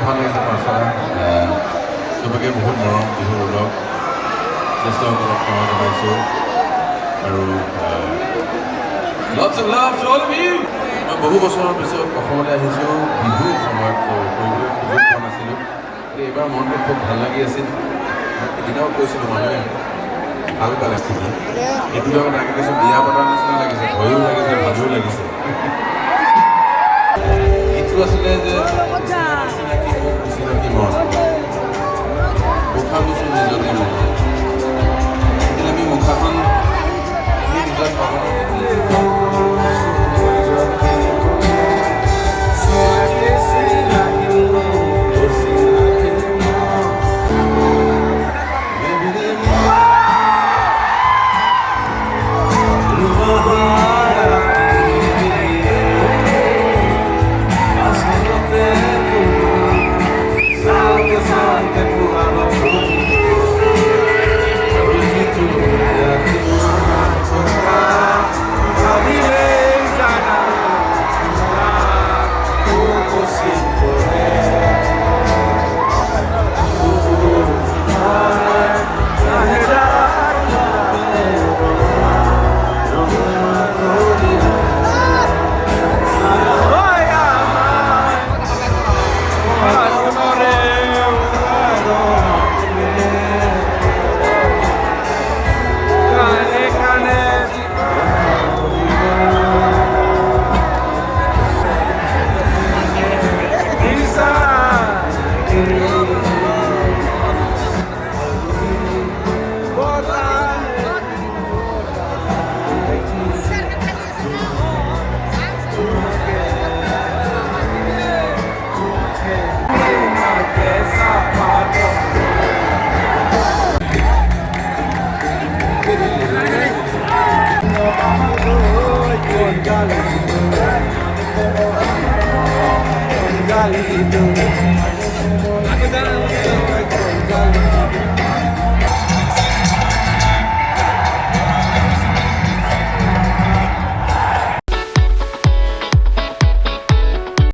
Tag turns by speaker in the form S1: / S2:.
S1: ভাল লাগিছে পাঠশালা চবকে বহুত মৰম বিহু ওলক জ্যেষ্ঠসকলক সেৱা জনাইছোঁ আৰু lots of love to all of you. মই বহু বছৰৰ পিছত অসমলৈ আহিছোঁ বিহুৰ সময়ত কৰিবলৈ সুযোগ পোৱা নাছিলোঁ এইবাৰ মনটো খুব ভাল লাগি আছিল এদিনাও কৈছিলোঁ মানুহে ভাল পালে শুনি এইটো লগত আগে কৈছোঁ বিয়া পতাৰ নিচিনা লাগিছে ভয়ো লাগিছে ভালো লাগিছে এইটো আছিলে যে চিনাকি মন মুখা মুচি নিজকে মন আমি মুখাখন নিজত পাব
S2: Salve, salve,